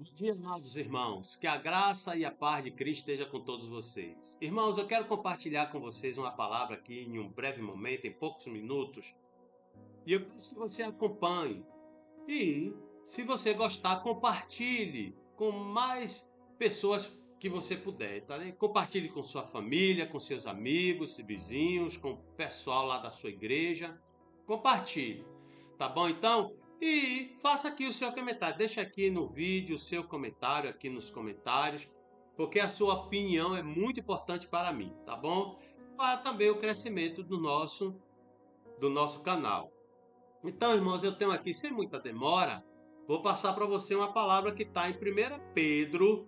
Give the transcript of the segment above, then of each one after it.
Bom dia, amados irmãos. Que a graça e a paz de Cristo esteja com todos vocês. Irmãos, eu quero compartilhar com vocês uma palavra aqui em um breve momento, em poucos minutos. E eu peço que você acompanhe. E, se você gostar, compartilhe com mais pessoas que você puder, tá? Compartilhe com sua família, com seus amigos, vizinhos, com o pessoal lá da sua igreja. Compartilhe, tá bom? Então, e faça aqui o seu comentário. Deixa aqui no vídeo o seu comentário aqui nos comentários, porque a sua opinião é muito importante para mim, tá bom? Para também o crescimento do nosso canal. Então, irmãos, eu tenho aqui, sem muita demora, vou passar para você uma palavra que está em 1 Pedro,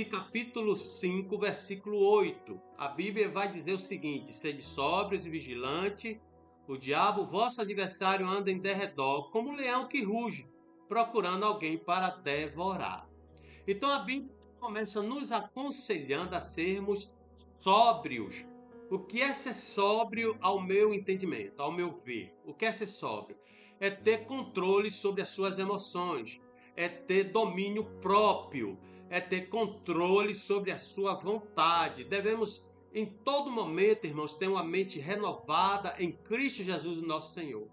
capítulo 5, versículo 8. A Bíblia vai dizer o seguinte: sede sóbrios e vigilantes, o diabo, vosso adversário, anda em derredor, como um leão que ruge, procurando alguém para devorar. Então a Bíblia começa nos aconselhando a sermos sóbrios. O que é ser sóbrio ao meu entendimento, ao meu ver? O que é ser sóbrio? É ter controle sobre as suas emoções, é ter domínio próprio, é ter controle sobre a sua vontade. Devemos, em todo momento, irmãos, ter uma mente renovada em Cristo Jesus, nosso Senhor.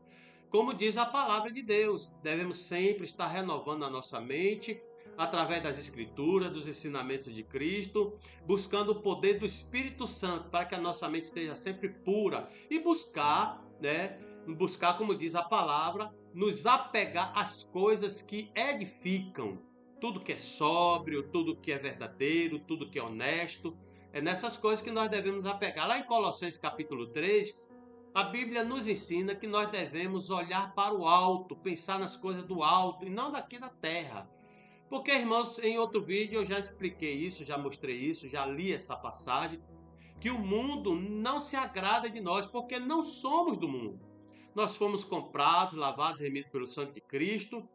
Como diz a palavra de Deus, devemos sempre estar renovando a nossa mente através das Escrituras, dos ensinamentos de Cristo, buscando o poder do Espírito Santo para que a nossa mente esteja sempre pura e buscar, como diz a palavra, nos apegar às coisas que edificam. Tudo que é sóbrio, tudo que é verdadeiro, tudo que é honesto, é nessas coisas que nós devemos apegar. Lá em Colossenses capítulo 3, a Bíblia nos ensina que nós devemos olhar para o alto, pensar nas coisas do alto e não daqui da terra. Porque, irmãos, em outro vídeo eu já expliquei isso, já mostrei isso, já li essa passagem, que o mundo não se agrada de nós, porque não somos do mundo. Nós fomos comprados, lavados e remidos pelo sangue de Cristo,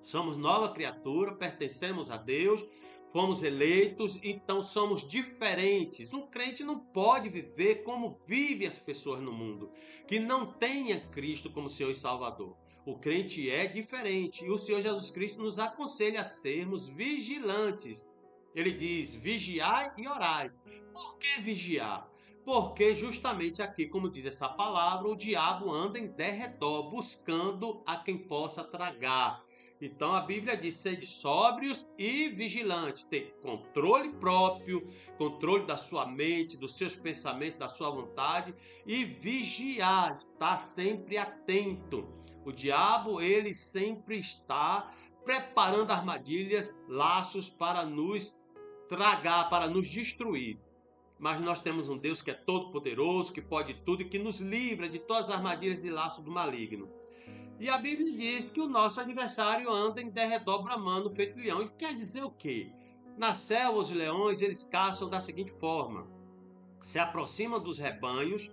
somos nova criatura, pertencemos a Deus, fomos eleitos, então somos diferentes. Um crente não pode viver como vivem as pessoas no mundo, que não tenha Cristo como Senhor e Salvador. O crente é diferente e o Senhor Jesus Cristo nos aconselha a sermos vigilantes. Ele diz: vigiai e orai. Por que vigiar? Porque justamente aqui, como diz essa palavra, o diabo anda em derredor, buscando a quem possa tragar. Então a Bíblia diz: sede sóbrios e vigilantes, ter controle próprio, controle da sua mente, dos seus pensamentos, da sua vontade e vigiar, estar sempre atento. O diabo, ele sempre está preparando armadilhas, laços para nos tragar, para nos destruir. Mas nós temos um Deus que é todo poderoso, que pode tudo e que nos livra de todas as armadilhas e laços do maligno. E a Bíblia diz que o nosso adversário anda em derredor bramando feito leão. Isso quer dizer o quê? Na selva, os leões, eles caçam da seguinte forma: se aproximam dos rebanhos,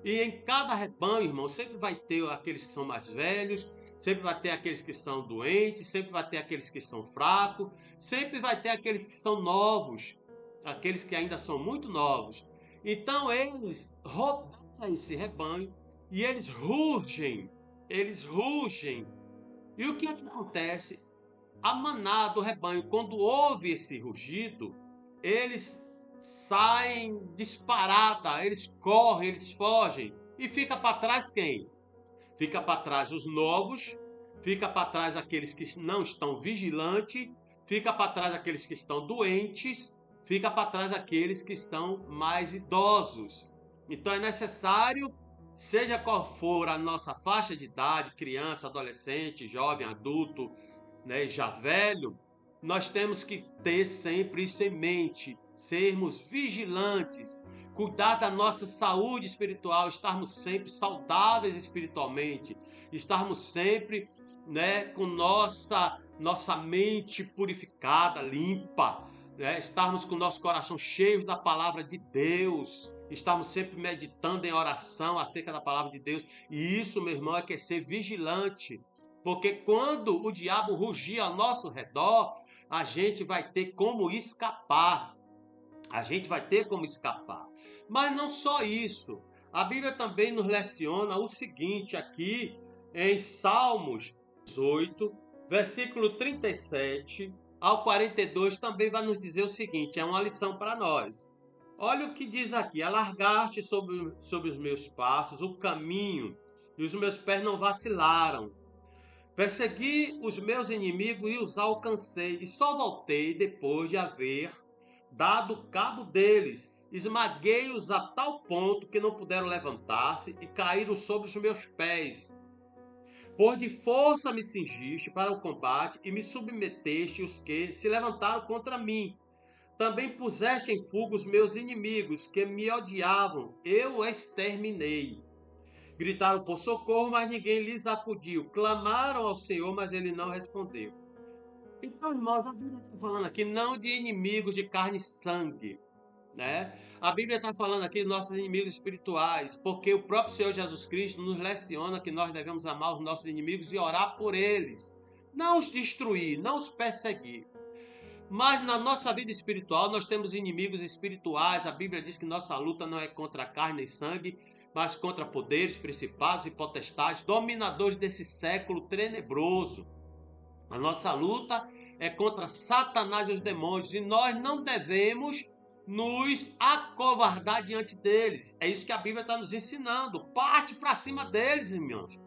e em cada rebanho, irmão, sempre vai ter aqueles que são mais velhos, sempre vai ter aqueles que são doentes, sempre vai ter aqueles que são fracos, sempre vai ter aqueles que são novos, aqueles que ainda são muito novos. Então eles rodeiam esse rebanho e eles rugem. E o que acontece? A manada do rebanho, quando ouve esse rugido, eles saem disparada, eles correm, eles fogem. E fica para trás quem? Fica para trás os novos, fica para trás aqueles que não estão vigilantes, fica para trás aqueles que estão doentes, fica para trás aqueles que são mais idosos. Então é necessário, seja qual for a nossa faixa de idade, criança, adolescente, jovem, adulto, né, já velho, nós temos que ter sempre isso em mente, sermos vigilantes, cuidar da nossa saúde espiritual, estarmos sempre saudáveis espiritualmente, estarmos sempre, né, com nossa mente purificada, limpa, né, estarmos com o nosso coração cheio da palavra de Deus, estarmos sempre meditando em oração acerca da palavra de Deus. E isso, meu irmão, é que é ser vigilante. Porque quando o diabo rugir ao nosso redor, a gente vai ter como escapar. A gente vai ter como escapar. Mas não só isso. A Bíblia também nos leciona o seguinte aqui em Salmos 18, versículo 37 ao 42 também vai nos dizer o seguinte, é uma lição para nós. Olha o que diz aqui: alargaste sobre os meus passos o caminho, e os meus pés não vacilaram. Persegui os meus inimigos e os alcancei, e só voltei depois de haver dado cabo deles. Esmaguei-os a tal ponto que não puderam levantar-se e caíram sobre os meus pés. Por de força me cingiste para o combate e me submeteste os que se levantaram contra mim. Também puseste em fuga os meus inimigos que me odiavam, eu exterminei. Gritaram por socorro, mas ninguém lhes acudiu. Clamaram ao Senhor, mas ele não respondeu. Então, irmãos, a Bíblia está falando aqui não de inimigos de carne e sangue, né? A Bíblia está falando aqui dos nossos inimigos espirituais, porque o próprio Senhor Jesus Cristo nos leciona que nós devemos amar os nossos inimigos e orar por eles. Não os destruir, não os perseguir. Mas na nossa vida espiritual nós temos inimigos espirituais. A Bíblia diz que nossa luta não é contra carne e sangue, mas contra poderes, principados e potestades, dominadores desse século tenebroso. A nossa luta é contra Satanás e os demônios, e nós não devemos nos acovardar diante deles. É isso que a Bíblia está nos ensinando. Parte para cima deles, irmãos.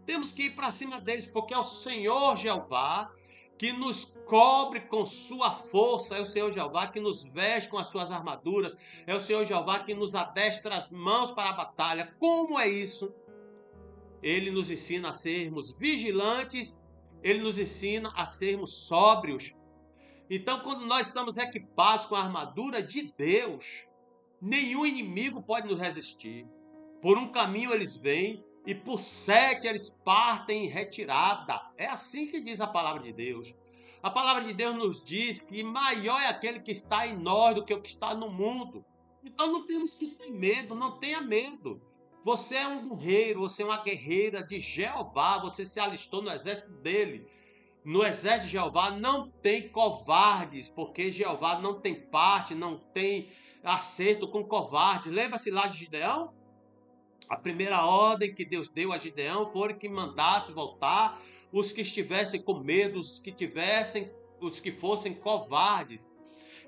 Temos que ir para cima deles, porque é o Senhor Jeová que nos cobre com sua força, é o Senhor Jeová que nos veste com as suas armaduras, é o Senhor Jeová que nos adestra as mãos para a batalha. Como é isso? Ele nos ensina a sermos vigilantes, ele nos ensina a sermos sóbrios. Então, quando nós estamos equipados com a armadura de Deus, nenhum inimigo pode nos resistir. Por um caminho eles vêm, e por 7 eles partem em retirada. É assim que diz a palavra de Deus. A palavra de Deus nos diz que maior é aquele que está em nós do que o que está no mundo. Então não temos que ter medo, não tenha medo. Você é um guerreiro, você é uma guerreira de Jeová, você se alistou no exército dele. No exército de Jeová não tem covardes, porque Jeová não tem parte, não tem acerto com covardes. Lembra-se lá de Gideão? A primeira ordem que Deus deu a Gideão foi que mandasse voltar os que estivessem com medo, os que fossem covardes.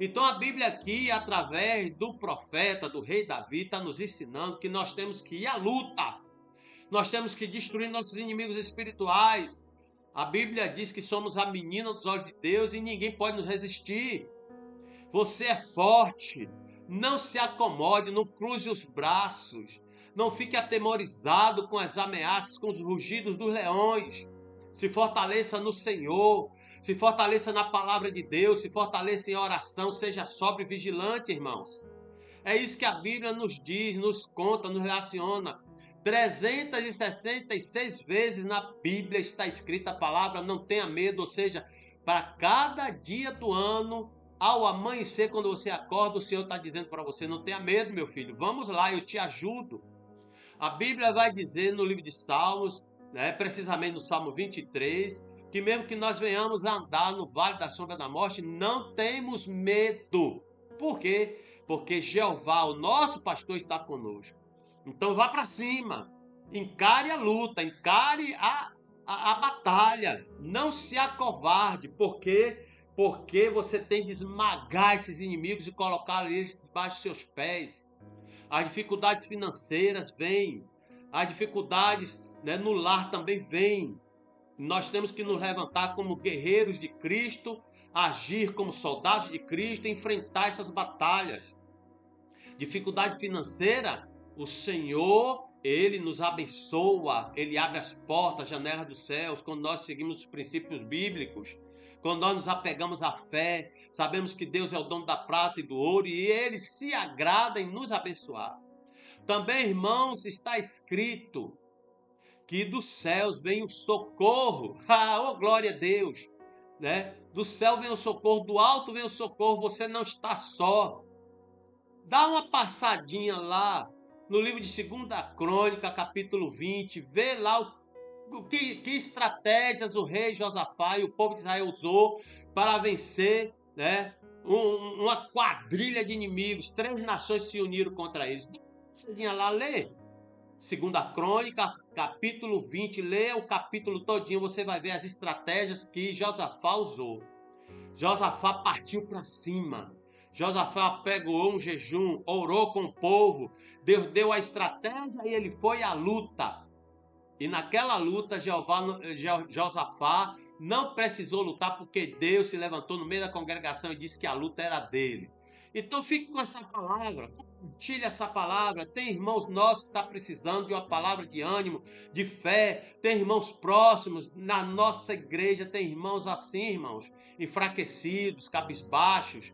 Então a Bíblia aqui, através do profeta, do rei Davi, está nos ensinando que nós temos que ir à luta. Nós temos que destruir nossos inimigos espirituais. A Bíblia diz que somos a menina dos olhos de Deus e ninguém pode nos resistir. Você é forte. Não se acomode, não cruze os braços. Não fique atemorizado com as ameaças, com os rugidos dos leões. Se fortaleça no Senhor. Se fortaleça na palavra de Deus. Se fortaleça em oração. Seja sóbrio e vigilante, irmãos. É isso que a Bíblia nos diz, nos conta, nos relaciona. 366 vezes na Bíblia está escrita a palavra não tenha medo, ou seja, para cada dia do ano, ao amanhecer, quando você acorda, o Senhor está dizendo para você, não tenha medo, meu filho, vamos lá, eu te ajudo. A Bíblia vai dizer no livro de Salmos, né, precisamente no Salmo 23, que mesmo que nós venhamos a andar no vale da sombra da morte, não temos medo. Por quê? Porque Jeová, o nosso pastor, está conosco. Então vá para cima, encare a luta, encare a batalha, não se acovarde, porque você tem de esmagar esses inimigos e colocar eles debaixo dos seus pés. As dificuldades financeiras vêm, as dificuldades, né, no lar também vêm. Nós temos que nos levantar como guerreiros de Cristo, agir como soldados de Cristo, enfrentar essas batalhas. Dificuldade financeira, o Senhor, Ele nos abençoa, Ele abre as portas, janelas dos céus, quando nós seguimos os princípios bíblicos, quando nós nos apegamos à fé, sabemos que Deus é o dono da prata e do ouro e Ele se agrada em nos abençoar. Também, irmãos, está escrito que dos céus vem o socorro, oh glória a Deus, né? Do céu vem o socorro, do alto vem o socorro, você não está só. Dá uma passadinha lá no livro de 2ª Crônica, capítulo 20, vê lá que estratégias o rei Josafá e o povo de Israel usou para vencer, né, uma quadrilha de inimigos. 3 nações se uniram contra eles. Dá uma passadinha lá, lê 2ª Crônica, capítulo 20, leia o capítulo todinho, você vai ver as estratégias que Josafá usou. Josafá partiu para cima. Josafá pegou um jejum, orou com o povo, Deus deu a estratégia e ele foi à luta. E naquela luta, Josafá não precisou lutar porque Deus se levantou no meio da congregação e disse que a luta era dele. Então fique com essa palavra, compartilhe essa palavra. Tem irmãos nossos que estão precisando de uma palavra de ânimo, de fé. Tem irmãos próximos na nossa igreja, tem irmãos assim, irmãos, enfraquecidos, cabisbaixos.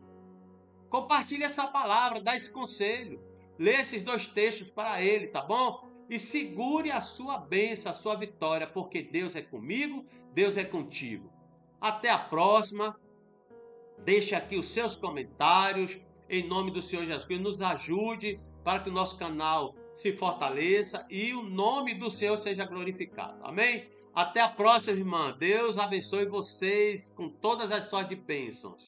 Compartilhe essa palavra, dá esse conselho. Lê esses 2 textos para ele, tá bom? E segure a sua bênção, a sua vitória, porque Deus é comigo, Deus é contigo. Até a próxima. Deixe aqui os seus comentários. Em nome do Senhor Jesus Cristo, nos ajude para que o nosso canal se fortaleça e o nome do Senhor seja glorificado. Amém? Até a próxima, irmã. Deus abençoe vocês com todas as sortes de bênçãos.